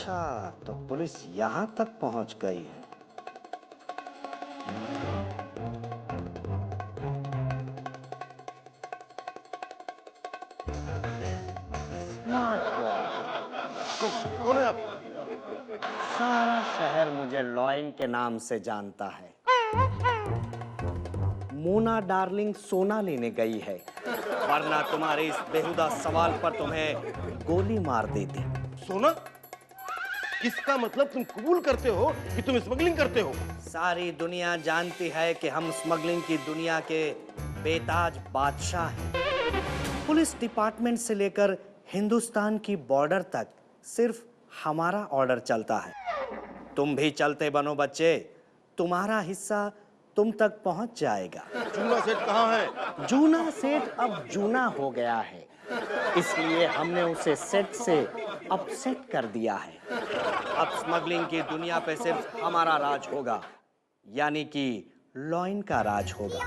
अच्छा, तो पुलिस यहाँ तक पहुँच गई है। कौन है आप? सारा शहर मुझे लॉयन के नाम से जानता है। मोना डार्लिंग सोना लेने गई है, वरना तुम्हारे इस बेहुदा सवाल पर तुम्हें गोली मार देती। सोना? इसका मतलब तुम कबूल करते हो कि तुम स्मगलिंग करते हो? सारी दुनिया जानती है कि हम स्मगलिंग की दुनिया के बेताज बादशाह हैं। पुलिस डिपार्टमेंट से लेकर हिंदुस्तान की बॉर्डर तक सिर्फ हमारा ऑर्डर चलता है। तुम भी चलते बनो बच्चे, तुम्हारा हिस्सा तुम तक पहुंच जाएगा। जूना सेठ कहाँ है? जूना सेठ अब जूना हो गया है, इसलिए हमने उसे सेट से अपसेट कर दिया है। अब स्मगलिंग की दुनिया पे सिर्फ हमारा राज होगा, यानी कि लॉयन का राज होगा।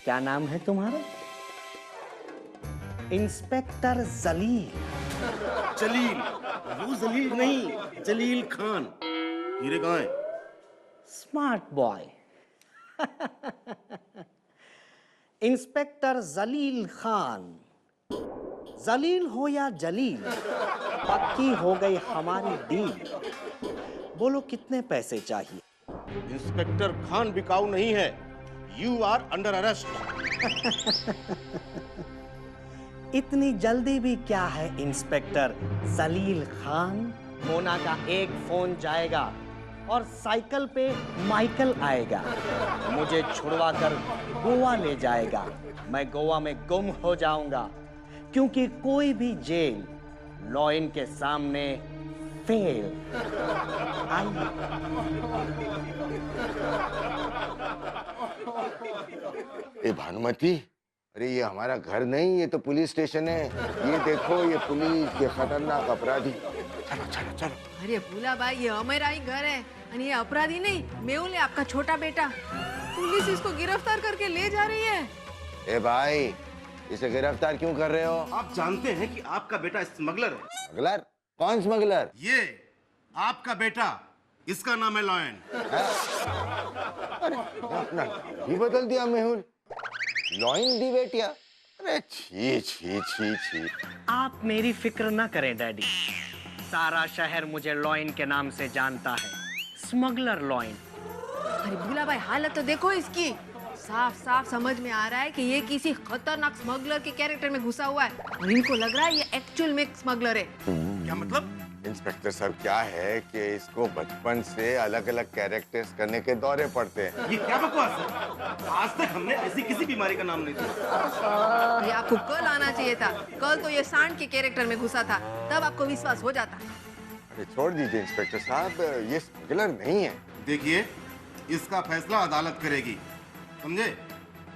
क्या नाम है तुम्हारा? इंस्पेक्टर जलील। जलील? वो जलील नहीं, जलील खान। हीरे कहाँ है? Smart boy. इंस्पेक्टर जलील खान। जलील हो या जलील, पक्की हो गई हमारी डील। बोलो कितने पैसे चाहिए? इंस्पेक्टर खान बिकाऊ नहीं है। You are under arrest. इतनी जल्दी भी क्या है इंस्पेक्टर जलील खान? मोना का एक फोन जाएगा और साइकिल पे माइकल आएगा, मुझे छुड़वा कर गोवा ले जाएगा। मैं गोवा में गुम हो जाऊंगा, क्योंकि कोई भी जेल लॉयन के सामने फेल। आइए। ए भानुमति, अरे ये हमारा घर नहीं, ये तो पुलिस स्टेशन है। ये देखो, ये पुलिस, ये खतरनाक अपराधी। चलो चलो चलो। अरे भूला भाई, ये हमारा ही घर है और ये अपराधी नहीं, मेहुल है, आपका छोटा बेटा। पुलिस इसको गिरफ्तार करके ले जा रही है। ए भाई, इसे गिरफ्तार क्यों कर रहे हो? आप जानते हैं कि आपका बेटा स्मगलर है। स्मगलर? कौन स्मगलर? ये आपका बेटा, इसका नाम है लॉयन। अरे अपना नाम भी बदल दिया मेहुल, लॉयन दी बेटिया। अरे छी छी छी छी। आप मेरी फिक्र ना करें डैडी, सारा शहर मुझे लॉयन के नाम से जानता है, स्मगलर लॉयन। अरे भूला भाई, हालत तो देखो इसकी। साफ साफ समझ में आ रहा है कि ये किसी खतरनाक स्मगलर के कैरेक्टर में घुसा हुआ है और इनको लग रहा है ये एक्चुअल में स्मगलर है। क्या मतलब? इंस्पेक्टर साहब, क्या है कि इसको बचपन से अलग अलग कैरेक्टर्स करने के दौरे पड़ते हैं। ये क्या बकवास है? आज तक हमने ऐसी किसी बीमारी का नाम नहीं सुना। ये आपको कल आना चाहिए था। कल तो ये सांड के कैरेक्टर में घुसा था, तब आपको विश्वास हो जाता। अरे छोड़ दीजिए इंस्पेक्टर साहब, ये स्मगलर नहीं है। देखिए, इसका फैसला अदालत करेगी, समझे?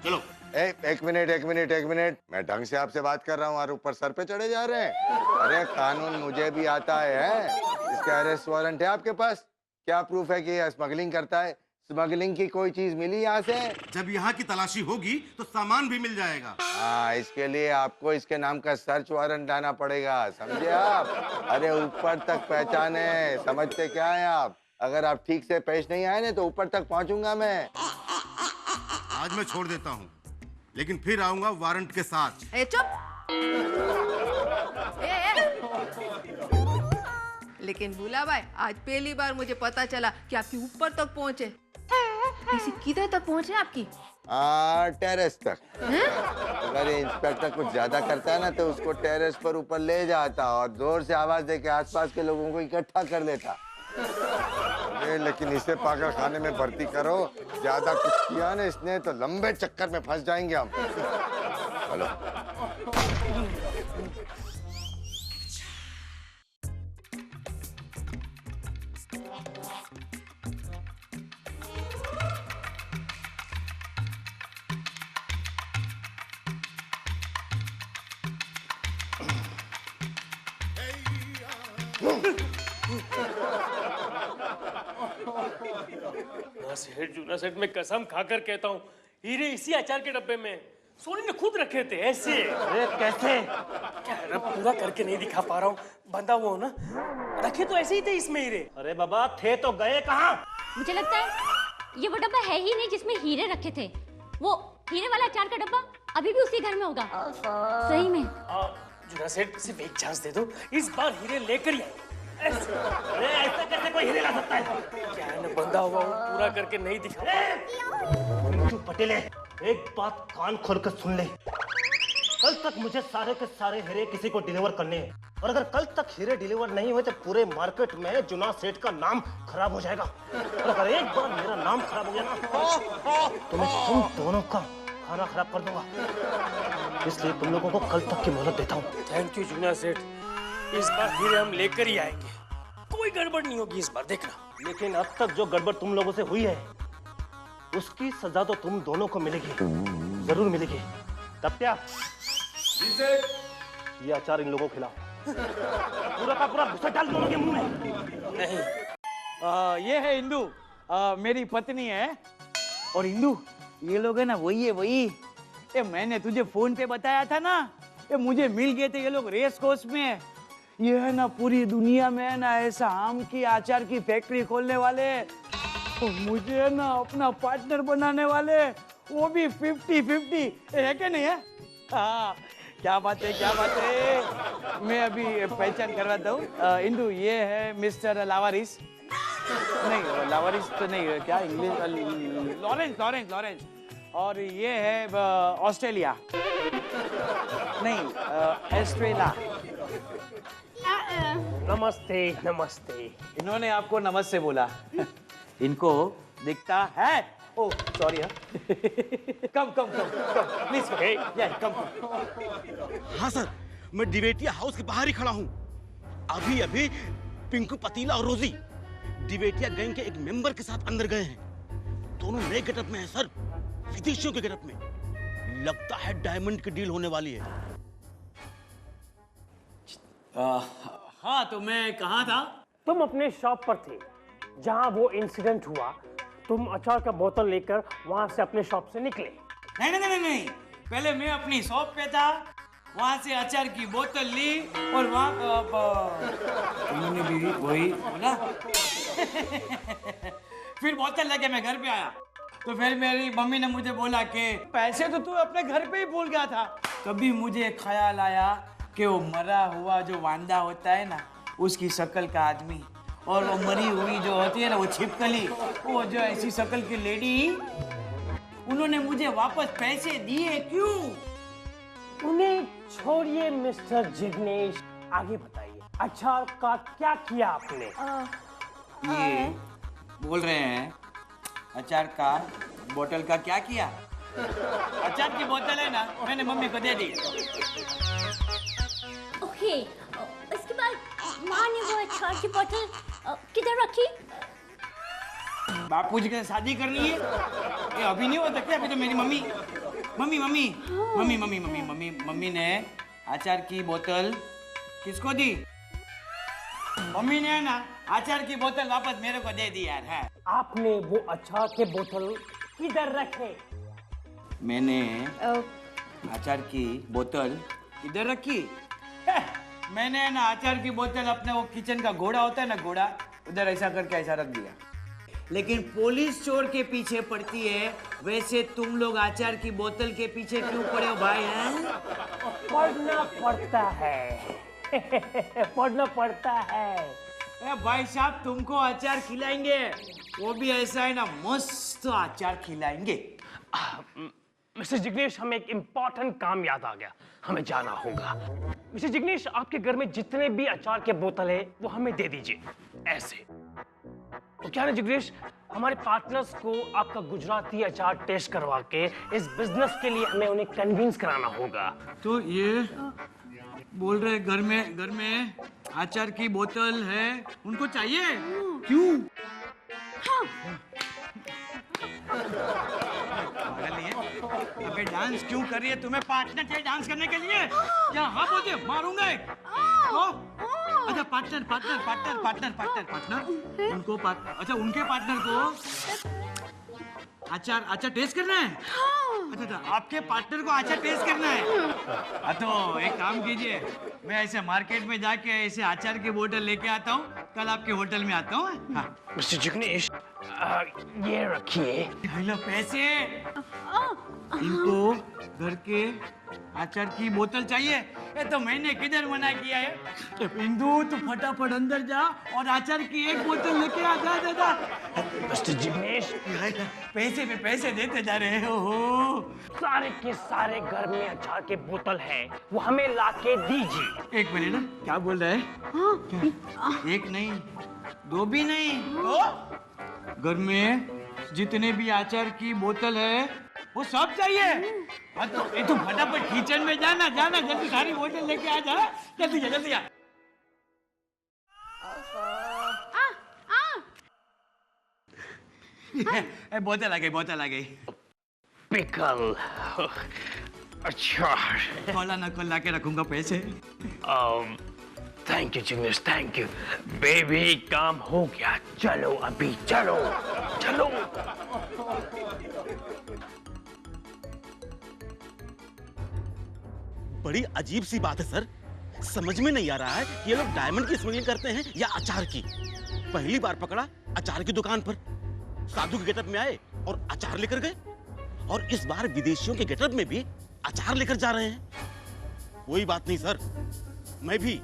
चलो। एक मिनट, मैं ढंग से आपसे बात कर रहा हूँ और ऊपर सर पे चढ़े जा रहे हैं। अरे कानून मुझे भी आता है। इसका अरेस्ट वारंट है आपके पास? क्या प्रूफ है कि ये स्मगलिंग करता है? स्मगलिंग की कोई चीज मिली यहाँ से? जब यहाँ की तलाशी होगी तो सामान भी मिल जाएगा। हाँ, इसके लिए आपको इसके नाम का सर्च वारंट लाना पड़ेगा, समझे आप? अरे ऊपर तक पहचान है, समझते क्या है आप? अगर आप ठीक से पेश नहीं आए ना तो ऊपर तक पहुंचूंगा मैं। आज मैं छोड़ देता हूँ, लेकिन फिर आऊंगा वारंट के साथ। ए चुप। लेकिन भूला भाई, आज पहली बार मुझे पता चला कि आपकी ऊपर तक पहुंचे। किसी किधर तक पहुंचे आपकी? टेरेस तक। अगर ये इंस्पेक्टर कुछ ज्यादा करता है ना तो उसको टेरेस पर ऊपर ले जाता और जोर से आवाज देके आसपास के लोगों को इकट्ठा कर लेता। लेकिन इसे पागल खाने में भर्ती करो, ज्यादा कुछ किया ना इसने तो लंबे चक्कर में फंस जाएंगे हम। चलो। सेठ, जूना सेठ, मैं कसम खाकर कहता हूँ, हीरे इसी अचार के डब्बे में। सोनी ने खुद रखे थे ऐसे। अरे कैसे? क्या है ना, पूरा करके नहीं दिखा पा रहा हूँ, बंधा हुआ हूँ ना। रखे तो ऐसे ही थे इसमें हीरे। अरे बाबा थे तो गए कहाँ? मुझे लगता है ये वो डब्बा है ही नहीं जिसमें हीरे रखे थे। वो हीरे वाला अचार का डब्बा अभी भी उसी घर में होगा। सही में। जुना सेठ सिर्फ एक चांस दे दो, इस बार हीरे लेकर ही आए। अरे ऐसा कैसे कोई हीरे ला सकता है? क्या है ना, बंधा हुआ हूँ, पूरा करके नहीं दिखा पा रहा। तू पटेले, एक बात कान खोल कर सुन ले। कल तक मुझे सारे के सारे हीरे किसी को डिलीवर करने हैं, और अगर कल तक हीरे डिलीवर नहीं हुए तो पूरे मार्केट में जुना सेठ का नाम खराब हो जाएगा। और अगर एक बार मेरा नाम खराब हो गया ना तो मैं तुम दोनों का खाना खराब कर दूंगा। इसलिए तुम लोगों को कल तक की मोहलत देता हूँ। थैंक यू जुना सेठ, इस बार हीरे हम लेकर ही आएंगे। कोई गड़बड़ नहीं होगी इस बार, देखना। लेकिन अब तक जो गड़बड़ तुम लोगों से हुई है उसकी सजा तो तुम दोनों को मिलेगी, जरूर मिलेगी। तब क्या ये अचार इन लोगों को खिलाओ, पूरा का पूरा घुसा डाल दोनों के मुंह में। नहीं, ये है इंदु, मेरी पत्नी है। और इंदु, ये लोग है ना वही है वही। ये मैंने तुझे फोन पे बताया था ना, ये मुझे मिल गए थे ये लोग रेस कोर्स में। ये है ना पूरी दुनिया में है ना ऐसा आम की अचार की फैक्ट्री खोलने वाले, और मुझे है ना अपना पार्टनर बनाने वाले, वो भी 50-50 है क्या नहीं है? हाँ, क्या बात है क्या बात है। मैं अभी पहचान करवाता हूँ। इंदु, ये है मिस्टर लावारिस। नहीं लावारिस तो नहीं, क्या इंग्लिश, लॉरेंस। और ये है ऑस्ट्रेलिया, नहीं ऑस्ट्रेलिया। नमस्ते नमस्ते। इन्होंने आपको नमस्ते बोला। इनको दिखता है। ओ सॉरी। Come please come. हाँ सर, मैं डिवेटिया हाउस के बाहर ही खड़ा हूँ। अभी पिंकू, पतीला और रोजी डिवेटिया गैंग के एक मेंबर के साथ अंदर गए हैं। दोनों नए गेटअप में हैं सर, विदेशियों के गेटअप में। लगता है डायमंड की डील होने वाली है। हाँ, तो मैं कहाँ था? तुम अपने शॉप पर थे जहां वो इंसिडेंट हुआ। तुम अचार का बोतल लेकर वहां से अपने शॉप से निकले। नहीं, पहले मैं अपनी शॉप पे था, वहां से अचार की बोतल ली और वहां उन्होंने भी वही बोला। फिर बोतल लेके मैं घर पे आया, तो फिर मेरी मम्मी ने मुझे बोला कि पैसे तो तू अपने घर पे ही भूल गया था। तभी मुझे ख्याल आया कि वो मरा हुआ जो वांदा होता है ना, उसकी शक्ल का आदमी, और वो मरी हुई जो होती है ना वो छिपकली, वो जो ऐसी शक्ल की लेडी, उन्होंने मुझे वापस पैसे दिए क्यों? उन्हें छोड़िए मिस्टर जिग्नेश, आगे बताइए अचार का क्या किया आपने? ये बोल रहे हैं अचार का बोतल का क्या किया? अचार की बोतल है ना, मैंने मम्मी को दे दी। ओके, इसके बाद माँ ने वो अचार की बोतल किधर रखी? बापूजी के साथ शादी करनी है, ये अभी नहीं होता क्या? अभी तो मेरी मम्मी ने अचार की बोतल किसको दी? मम्मी ने ना अचार की बोतल वापस मेरे को दे दी यार। है, आपने वो अचार के बोतल किधर रखे? मैंने अचार की बोतल इधर रखी। मैंने ना अचार की बोतल अपने वो किचन का घोड़ा होता है ना, घोड़ा, उधर ऐसा करके ऐसा रख दिया। लेकिन पुलिस चोर के पीछे पड़ती है, वैसे तुम लोग अचार की बोतल के पीछे क्यों पड़े हो भाई? हैं? पढ़ना पड़ता है। पढ़ना पड़ता है। ए भाई साहब, तुमको अचार खिलाएंगे, वो भी ऐसा है ना मस्त अचार खिलाएंगे। मिस्टर जिग्नेश, हमें एक इम्पोर्टेंट काम याद आ गया, हमें जाना होगा। मिस्टर जिग्नेश, आपके घर में जितने भी अचार के बोतल है वो हमें दे दीजिए। ऐसे तो क्या है जिग्नेश, हमारे पार्टनर्स को आपका गुजराती अचार टेस्ट करवा के इस बिजनेस के लिए हमें उन्हें कन्विंस कराना होगा। तो ये बोल रहे घर में अचार की बोतल है, उनको चाहिए? क्यों? अबे डांस क्यों कर रही है? तुम्हें पार्टनर चाहिए डांस करने के लिए? क्या हाँ बोलते मारूंगा? अच्छा पार्टनर उनको अच्छा उनके पार्टनर को अचार टेस्ट करना है? अच्छा, आपके पार्टनर को अचार टेस्ट करना है। हाँ तो एक काम कीजिए, मैं ऐसे मार्केट में जाके ऐसे अचार की बोतल लेके आता हूँ, कल आपके होटल में आता हूँ। हाँ। मिस्टर जिग्नेश, ये रखिए। हेलो पैसे। इनको घर के अचार की बोतल चाहिए। ये तो मैंने किधर मना किया है। इंदू तू फटाफट अंदर जा और अचार की एक बोतल लेके आ जा। दादा मिस्टर जिग्नेश, पैसे पे पैसे देते जा रहे हो। सारे के सारे घर में अचार के बोतल है, वो हमें लाके दीजिए। एक मिनट, क्या बोल रहा है? एक नहीं, दो भी नहीं, तो घर में जितने भी अचार की बोतल है वो सब चाहिए। हाँ तो ये तो फटाफट किचन में जाना जल्दी सारी बोतल लेके आ जा। जल्दी जा। बोतल आ गई। पिकल, अचार। खोला ना खोला के रखूंगा पैसे। Thank you Jignesh, thank you. Baby काम हो गया, चलो अभी चलो। बड़ी अजीब सी बात है सर, समझ में नहीं आ रहा है कि ये लोग डायमंड की स्मगलिंग करते हैं या अचार की। पहली बार पकड़ा अचार की दुकान पर, साधु के गेटअप में आए और अचार लेकर गए, और इस बार विदेशियों के गेटअप में भी अचार लेकर जा रहे हैं। कोई बात नहीं सर, मैं भी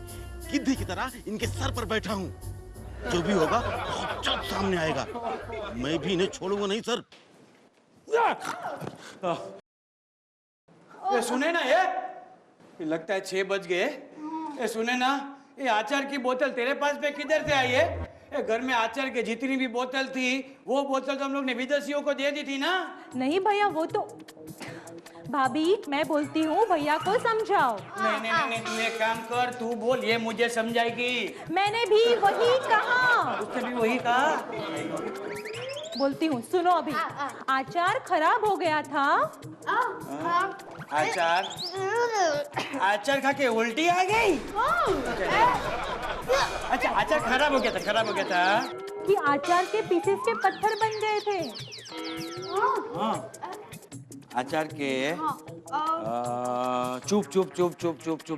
गिद्ध की तरह इनके सर पर बैठा हूं। जो भी होगा बहुत जल्द सामने आएगा। मैं भी इन्हें छोड़ूंगा नहीं सर। ये सुने ना, ये लगता है 6 बज गए। ये सुने ना, ये अचार की बोतल तेरे पास पे किधर से आई है? ये घर में अचार की जितनी भी बोतल थी, वो बोतल तो हम लोग ने विदेशियों को दे दी थी ना। नहीं भैया, वो तो भाभी मैं बोलती हूँ, भैया को समझाओ। नहीं, तू एक काम कर, तू बोल, ये मुझे समझाएगी। मैंने भी वही कहा। उसने भी वही कहा। बोलती हूँ, सुनो अभी। अचार खराब हो गया था। अचार खा के उल्टी आ गई। अच्छा, अचार खराब हो गया था कि अचार के पीसेस के पत्थर बन गए थे। हाँ, अचार के चुप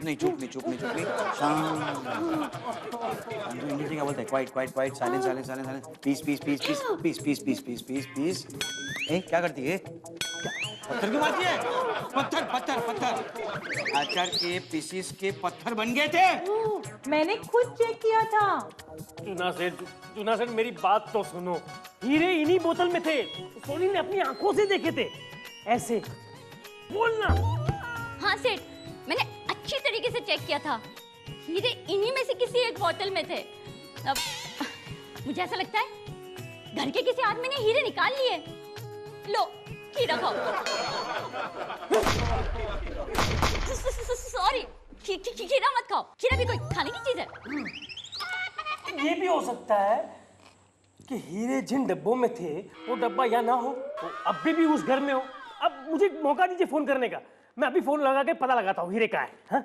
नहीं इंग्लिश क्या बोलते हैं? Quiet silence peace. क्या करती है? पत्थर क्यों मारती है? पत्थर। अचार के पीसेस के पत्थर बन गए थे। मैंने खुद चेक किया था। जूना सेठ, मेरी बात तो सुनो। हीरे इन्हीं बोतल में थे, सोनी ने अपनी आंखों से देखे थे। ऐसे बोलना। हाँ सेठ, मैंने अच्छी तरीके से चेक किया था। हीरे इन्हीं में से किसी एक बोतल में थे। अब मुझे ऐसा लगता है घर के किसी आदमी ने हीरे निकाल लिए। लो, हीरा खाओ। सॉरी, खीरा मत खाओ। खीरा भी कोई खाने की चीज है। ये भी हो सकता है कि हीरे जिन डब्बों में थे वो डब्बा या ना हो, वो अभी भी उस घर में हो। अब मुझे मौका दीजिए फोन करने का, मैं अभी फोन लगा के पता लगाता हूँ हीरे का है। हाँ?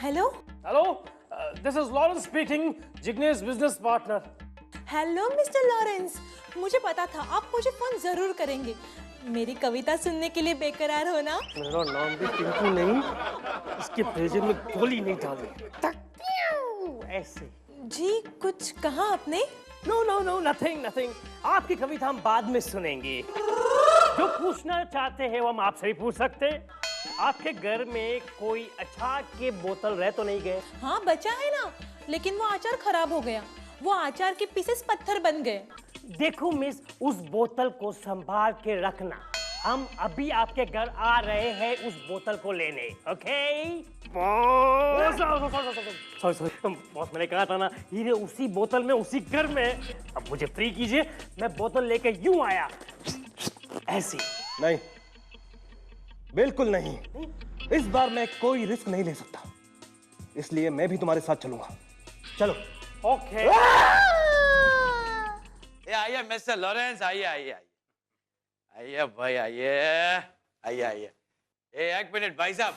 Hello, this is Lawrence speaking, Jignesh business partner. Hello mister Lawrence, मुझे पता था आप मुझे फोन जरूर करेंगे। मेरी कविता सुनने के लिए बेकरार हो ना? मेरा नाम भी टिंकू नहीं, इसके भेजे में गोली नहीं डालनी। ऐसे जी, कुछ कहा आपने? No, nothing. आपकी कविता हम बाद में सुनेंगे। जो पूछना चाहते हैं वो हम आपसे भी पूछ सकते हैं। आपके घर में कोई अचार के बोतल रह तो नहीं गए? हाँ, बचा है ना, लेकिन वो अचार खराब हो गया। वो अचार के पीसेस पत्थर बन गए। देखो मिस, उस बोतल को संभाल के रखना। हम अभी आपके घर आ रहे हैं उस बोतल को लेने। ओके? सॉरी बॉस, मैंने कहा था ना हीरे उसी बोतल में उसी घर में। अब मुझे फ्री कीजिए, मैं बोतल लेके यूं आया ऐसी। नहीं, बिल्कुल नहीं। इस बार मैं कोई रिस्क नहीं ले सकता, इसलिए मैं भी तुम्हारे साथ चलूंगा। चलो। ओके। आइए मिस्टर लॉरेंस, आइए भाई, आइए। एक मिनट भाई साहब,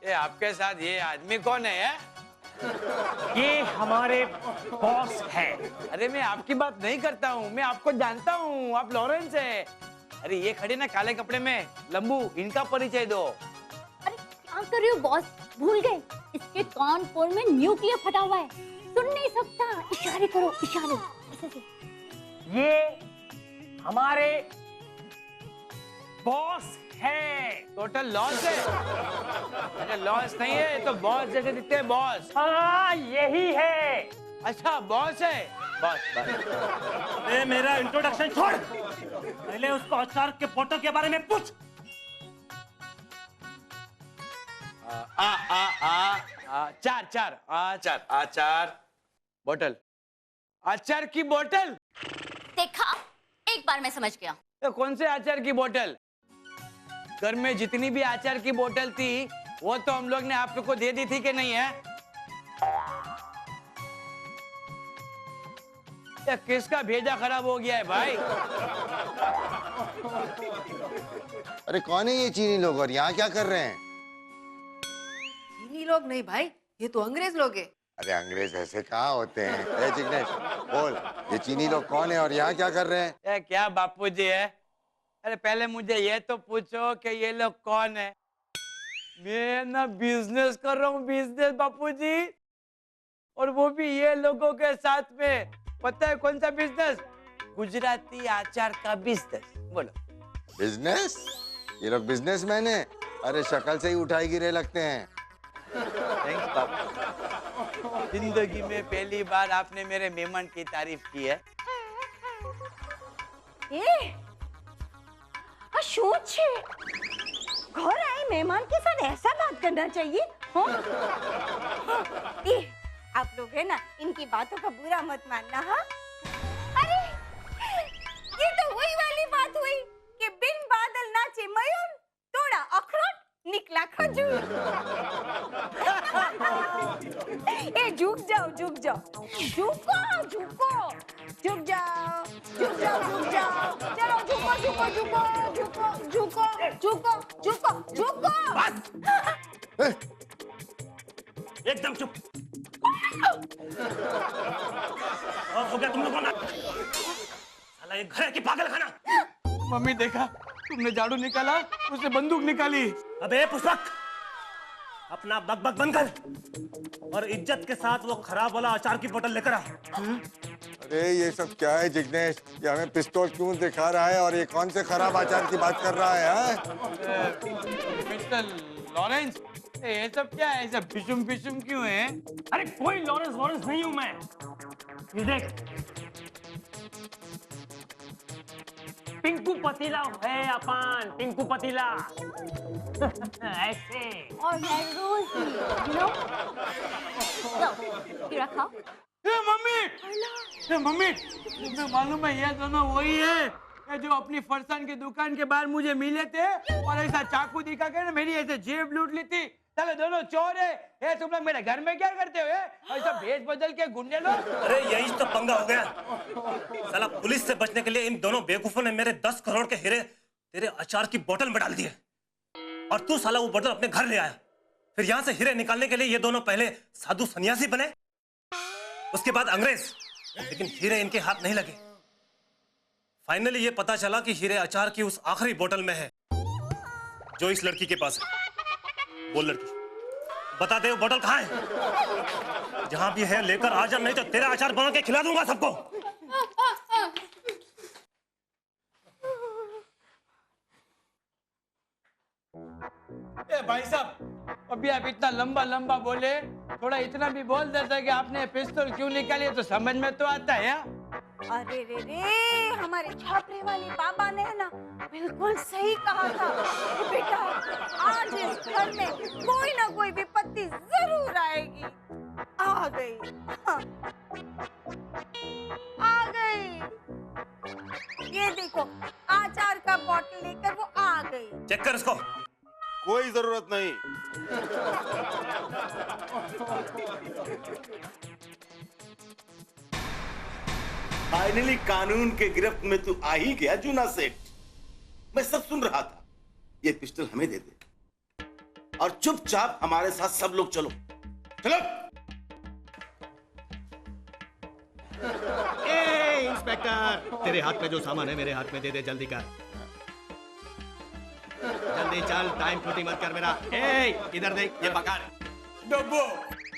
ये आपके साथ ये आदमी कौन है? ये हमारे बॉस है। अरे मैं आपकी बात नहीं करता हूँ, मैं आपको जानता हूँ, आप लॉरेंस है। अरे ये खड़े ना काले कपड़े में, लंबू, इनका परिचय दो। अरे क्या कर रहे हो बॉस, भूल गए इसके कानपुर में न्यूक्लियर फटा हुआ है, सुन नहीं सकता। इशारे करो, इशारे ऐसे से। ये हमारे बॉस है। टोटल लॉस है। अरे लॉस नहीं है तो बॉस जैसे दिखते हैं, बॉस। हाँ यही है। अच्छा बॉस है, बॉस। ए, मेरा इंट्रोडक्शन छोड़, पहले उसको अचार के बोतल के बारे में पूछ। आचार बोतल, आचार की बोतल। देखा, एक बार मैं समझ गया। तो कौन से आचार की बोतल? घर में जितनी भी आचार की बोतल थी वो तो हम लोग ने आप लोग को दे दी थी कि नहीं है? ये किसका भेजा खराब हो गया है भाई? अरे कौन है ये चीनी लोग और यहाँ क्या कर रहे हैं? चीनी लोग नहीं भाई, ये तो अंग्रेज लोग हैं। अरे अंग्रेज ऐसे कहाँ होते हैं? ए जिग्नेश बोल, ये चीनी लोग कौन है और यहाँ क्या कर रहे हैं? ये क्या बापूजी है? अरे पहले मुझे ये तो पूछो कि ये लोग कौन है? मैं ना बिजनेस कर रहा हूँ, बिजनेस बापूजी, और वो भी ये लोगों के साथ में। पता है कौन सा बिजनेस? गुजराती आचार का बिजनेस। बोलो। बिजनेस? ये लोग बिजनेसमैन है? अरे शक्ल से ही उठाई गिरे लगते हैं। थैंक्स बापू, जिंदगी में पहली बार आपने मेरे मेहमान की तारीफ की है। શું છે ઘર આઈ મહેમાન के साथ ऐसा बात करना चाहिए हाँ? आप लोग है ना इनकी बातों का बुरा मत मानना। हाँ अरे ये तो वही वाली बात हुई कि बिन बादल नाचे मयूर, तोड़ा अखरोट निकला खजूर। ए झुक जाओ झुक जाओ, झुको झुको, झुक जाओ झुक जाओ झुक जाओ, चलो झुको झुको झुको झुको झुको झुको झुको झुको। एकदम चुप। और हो गया तुम लोगों ना? साला ये घर है कि पागल खाना? मम्मी देखा, तुमने झाड़ू निकाला, उसने बंदूक निकाली। अबे पुष्पक, अपना बकबक बंद कर और इज्जत के साथ वो खराब वाला अचार की बोतल लेकर आ। अरे ये सब क्या है जिग्नेश? ये हमें पिस्तौल क्यों दिखा रहा है और ये कौन से खराब आचार की बात कर रहा है? मिस्टर लॉरेंस, ये सब क्या है? सब फिशुम फिशुम क्यों है? अरे कोई लॉरेंस वॉरेंस नहीं हूं मैं। ये देख, पिंकू पतीला है अपन, पिंकू पतीला। ऐसे। और मैं रोजी, you know? लो, ये रखा। मम्मी, तुम्हें मालूम है ये दोनों वही है ये जो अपनी फरसान की दुकान के बाहर मुझे मिले थे और ऐसा चाकू दिखा कर मेरी ऐसे जेब लूट ली थी। चलो दोनों चोर है। ये तुम लोग मेरे घर में क्या करते हो? ऐसा भेष बदल के गुंडे लोग। अरे यही तो पंगा हो गया। साला पुलिस से बचने के लिए इन दोनों बेवकूफों ने मेरे 10 करोड़ के हीरे तेरे अचार की बोतल में डाल दिए और तू साला वो बोतल अपने घर ले आया। फिर यहाँ से हीरे निकालने के लिए ये दोनों पहले साधु सन्यासी बने, उसके बाद अंग्रेज, लेकिन हीरे इनके हाथ नहीं लगे। फाइनली ये पता चला कि हीरे अचार की उस आखिरी बोतल में है जो इस लड़की के पास है। बोल लड़की, बता दे वो बोतल कहाँ है? जहां भी है लेकर आ जा, नहीं तो तेरा अचार बना के खिला दूंगा सबको। ए भाई साहब, अभी आप इतना लंबा लंबा बोले, थोड़ा इतना भी बोल देता कि आपने पिस्तौल क्यों निकाली तो समझ में तो आता है। अरे रे रे, हमारे छापरे वाले बाबा ने ना बिल्कुल सही कहा था कि बेटा आज इस घर में कोई ना कोई विपत्ति जरूर आएगी। आ गई, हाँ, आ गई। ये देखो आचार का बॉटल लेकर वो आ गई। चेक कर इसको। कोई जरूरत नहीं। फाइनली कानून के गिरफ्त में तू आ ही गया जूना सेठ। मैं सब सुन रहा था। ये पिस्टल हमें दे दे और चुपचाप हमारे साथ सब लोग चलो। चलो। ए इंस्पेक्टर, तेरे हाथ में जो सामान है मेरे हाथ में दे दे, जल्दी कर, जल्दी चल, टाइम खोटी मत कर मेरा। ए इधर देख, ये पकड़ डब्बो।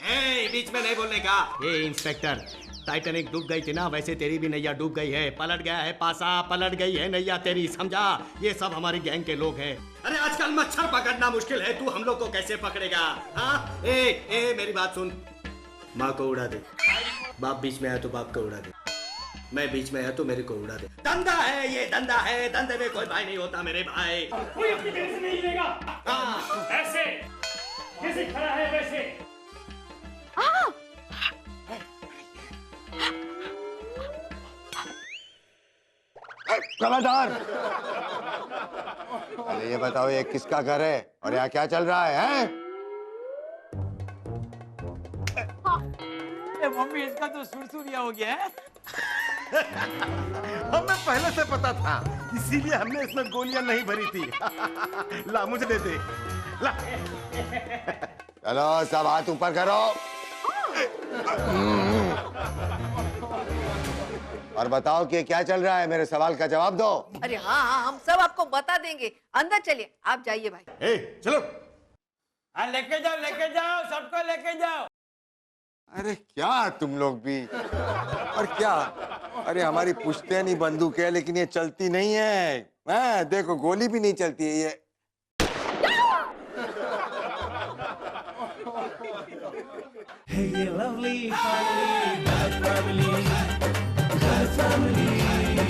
ए बीच में नहीं बोलने का। ए इंस्पेक्टर, टाइटैनिक डूब गई थी ना, वैसे तेरी भी नैया डूब गई है, पलट गया है पासा, पलट गई है नैया तेरी, समझा? ये सब हमारी गैंग के लोग हैं। अरे आजकल मच्छर पकड़ना मुश्किल है, तू हम लोग को कैसे पकड़ेगा? हाँ ए मेरी बात सुन, माँ को उड़ा दे, बाप बीच में आया तो बाप को उड़ा दे, मैं बीच में आया तो मेरे को उड़ा दे। धंधा है ये, धंधा है, धंधे में कोई भाई नहीं होता मेरे भाई। कोई अपनी जगह से नहीं हिलेगा। हाँ ऐसे जैसे खड़ा है वैसे। कलादार, अरे ये बताओ ये किसका घर है और यहाँ क्या चल रहा है, हैं? मम्मी इसका तो सुरसुरिया हो गया है। हमें पहले से पता था, इसीलिए हमने इसमें गोलियां नहीं भरी थी। ला मुझे दे दे, ला। चलो सब हाथ ऊपर करो। और बताओ कि क्या चल रहा है, मेरे सवाल का जवाब दो। अरे हाँ हाँ, हम सब आपको बता देंगे, अंदर चलिए, आप जाइए भाई। चलो। हाँ लेके जाओ, सबको लेके जाओ। अरे क्या तुम लोग भी, और क्या, अरे हमारी पुश्तैनी बंदूक है लेकिन ये चलती नहीं है, देखो गोली भी नहीं चलती है ये। Hey, you lovely family, God family, God family.